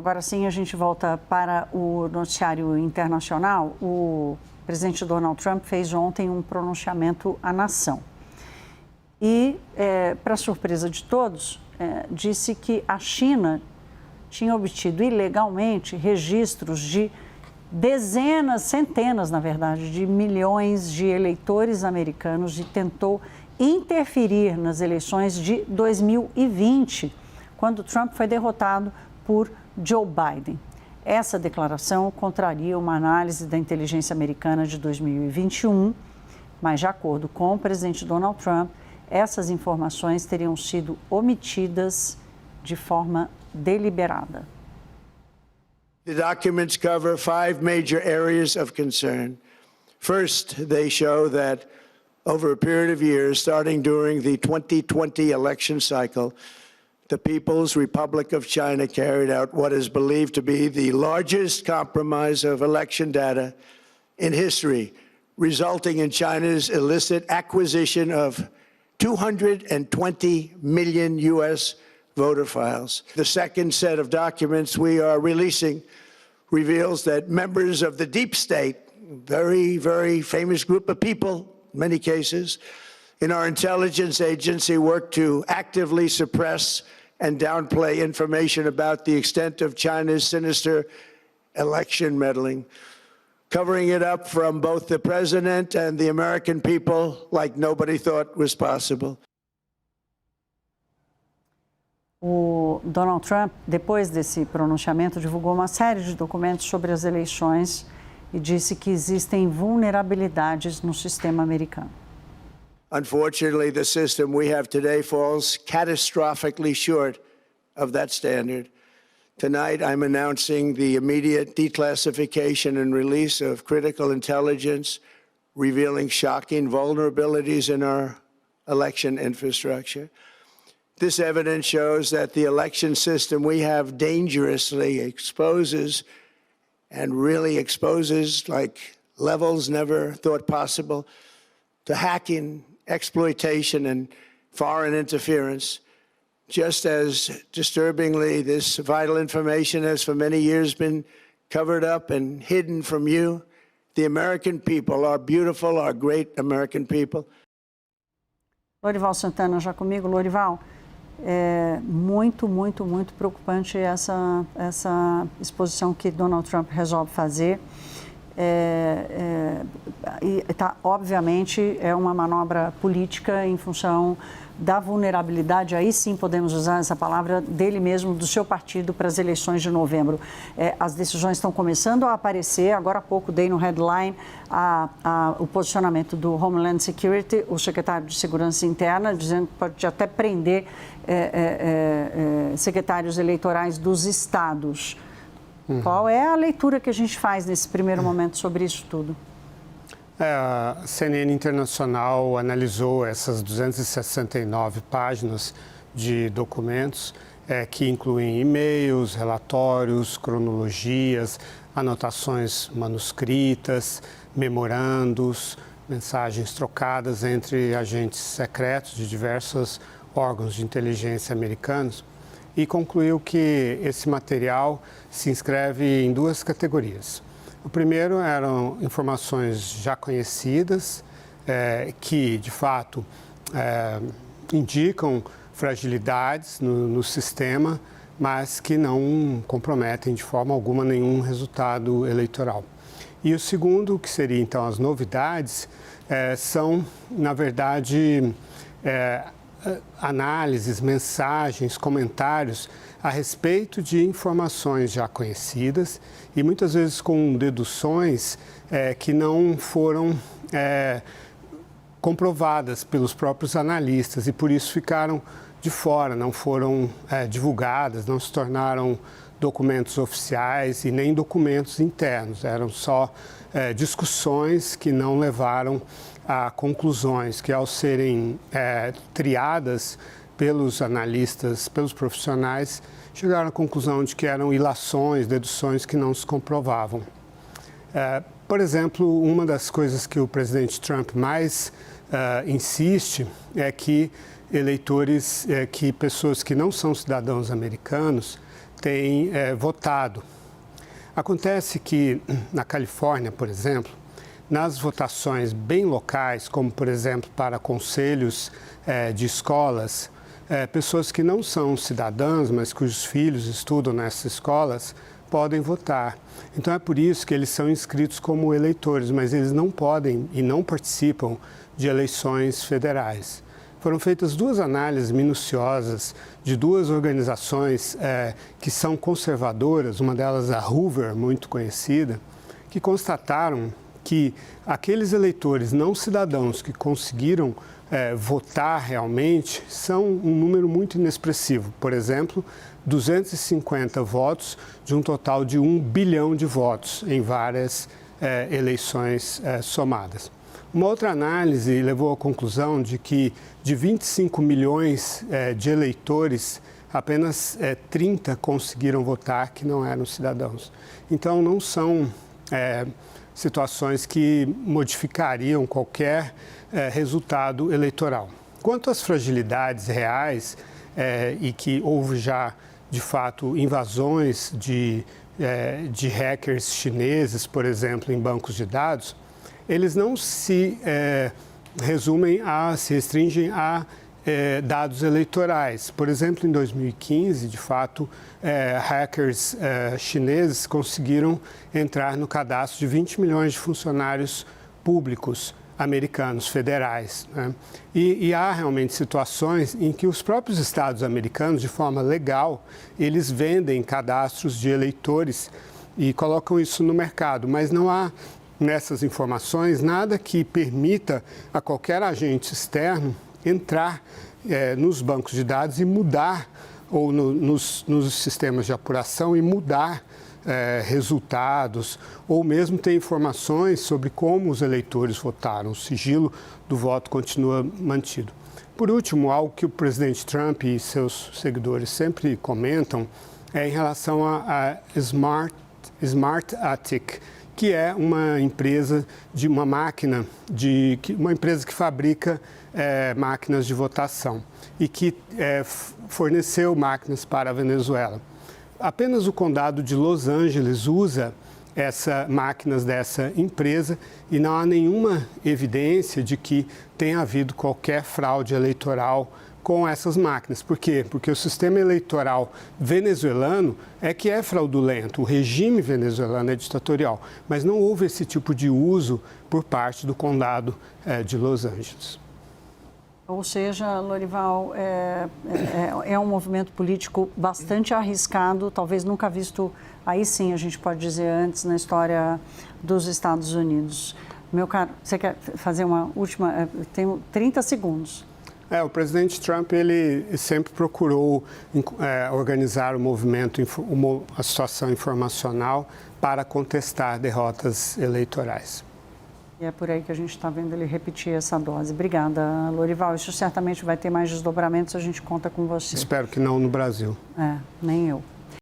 Agora sim, a gente volta para o noticiário internacional. O presidente Donald Trump fez ontem um pronunciamento à nação. E, para surpresa de todos, disse que a China tinha obtido ilegalmente registros de dezenas, centenas, na verdade, de milhões de eleitores americanos e tentou interferir nas eleições de 2020, quando Trump foi derrotado por Joe Biden. Essa declaração contraria uma análise da inteligência americana de 2021, mas, de acordo com o presidente Donald Trump, essas informações teriam sido omitidas de forma deliberada. The documents cover 5 major areas of concern. First, they show that over a period of years, starting during the 2020 election cycle, the People's Republic of China carried out what is believed to be the largest compromise of election data in history, resulting in China's illicit acquisition of 220 million U.S. voter files. The second set of documents we are releasing reveals that members of the deep state, very, very famous group of people, in many cases, in our intelligence agency worked to actively suppress and downplay information about the extent of China's sinister election meddling, covering it up from both the president and the American people like nobody thought was possible. O Donald Trump, depois desse pronunciamento, divulgou uma série de documentos sobre as eleições e disse que existem vulnerabilidades no sistema americano. Unfortunately, the system we have today falls catastrophically short of that standard. Tonight, I'm announcing the immediate declassification and release of critical intelligence, revealing shocking vulnerabilities in our election infrastructure. This evidence shows that the election system we have dangerously exposes and really exposes like levels never thought possible to hacking, exploitation, and foreign interference. Just as disturbingly, this vital information has for many years been covered up and hidden from you, the American people, our beautiful, our great American people. Lorival Santana já comigo. Lorival, é muito preocupante essa exposição que Donald Trump resolve fazer. Obviamente, é uma manobra política em função da vulnerabilidade, aí sim podemos usar essa palavra, dele mesmo, do seu partido para as eleições de novembro. As decisões estão começando a aparecer. Agora há pouco dei no headline o posicionamento do Homeland Security, o secretário de Segurança Interna, dizendo que pode até prender secretários eleitorais dos estados. Qual é a leitura que a gente faz nesse primeiro momento sobre isso tudo? A CNN Internacional analisou essas 269 páginas de documentos que incluem e-mails, relatórios, cronologias, anotações manuscritas, memorandos, mensagens trocadas entre agentes secretos de diversos órgãos de inteligência americanos e concluiu que esse material se inscreve em 2 categorias. O primeiro eram informações já conhecidas, que, de fato, indicam fragilidades no sistema, mas que não comprometem de forma alguma nenhum resultado eleitoral. E o segundo, que seria, então, as novidades, são, na verdade, análises, mensagens, comentários a respeito de informações já conhecidas e muitas vezes com deduções que não foram comprovadas pelos próprios analistas e por isso ficaram de fora, não foram divulgadas, não se tornaram documentos oficiais e nem documentos internos, eram só discussões que não levaram a conclusões que, ao serem triadas pelos analistas, pelos profissionais, chegaram à conclusão de que eram ilações, deduções que não se comprovavam. Por exemplo, uma das coisas que o presidente Trump mais insiste é que eleitores, que pessoas que não são cidadãos americanos têm votado. Acontece que na Califórnia, por exemplo, nas votações bem locais, como por exemplo para conselhos de escolas, pessoas que não são cidadãs, mas cujos filhos estudam nessas escolas, podem votar. Então é por isso que eles são inscritos como eleitores, mas eles não podem e não participam de eleições federais. Foram feitas 2 análises minuciosas de 2 organizações que são conservadoras, uma delas a Hoover, muito conhecida, que constataram que aqueles eleitores não cidadãos que conseguiram votar realmente são um número muito inexpressivo. Por exemplo, 250 votos de um total de 1 bilhão de votos em várias eleições somadas. Uma outra análise levou à conclusão de que de 25 milhões de eleitores, apenas 30 conseguiram votar que não eram cidadãos. Então, não são situações que modificariam qualquer resultado eleitoral. Quanto às fragilidades reais, e que houve já, de fato, invasões de hackers chineses, por exemplo, em bancos de dados, eles não se restringem a dados eleitorais. Por exemplo, em 2015, de fato, hackers chineses conseguiram entrar no cadastro de 20 milhões de funcionários públicos americanos, federais, né? E há realmente situações em que os próprios estados americanos, de forma legal, eles vendem cadastros de eleitores e colocam isso no mercado, mas não há nessas informações nada que permita a qualquer agente externo entrar nos bancos de dados e mudar, ou nos sistemas de apuração e mudar resultados, ou mesmo ter informações sobre como os eleitores votaram. O sigilo do voto continua mantido. Por último, algo que o presidente Trump e seus seguidores sempre comentam é em relação a Smartmatic, que é uma empresa uma empresa que fabrica máquinas de votação e que forneceu máquinas para a Venezuela. Apenas o condado de Los Angeles usa máquinas dessa empresa e não há nenhuma evidência de que tenha havido qualquer fraude eleitoral com essas máquinas. Por quê? Porque o sistema eleitoral venezuelano é que é fraudulento, o regime venezuelano é ditatorial, mas não houve esse tipo de uso por parte do condado de Los Angeles. Ou seja, Lorival, é um movimento político bastante arriscado, talvez nunca visto, aí sim a gente pode dizer antes, na história dos Estados Unidos. Meu caro, você quer fazer uma última? Tenho 30 segundos. O presidente Trump, ele sempre procurou organizar o movimento, a situação informacional para contestar derrotas eleitorais. E é por aí que a gente está vendo ele repetir essa dose. Obrigada, Lorival. Isso certamente vai ter mais desdobramentos, a gente conta com você. Espero que não no Brasil. Nem eu.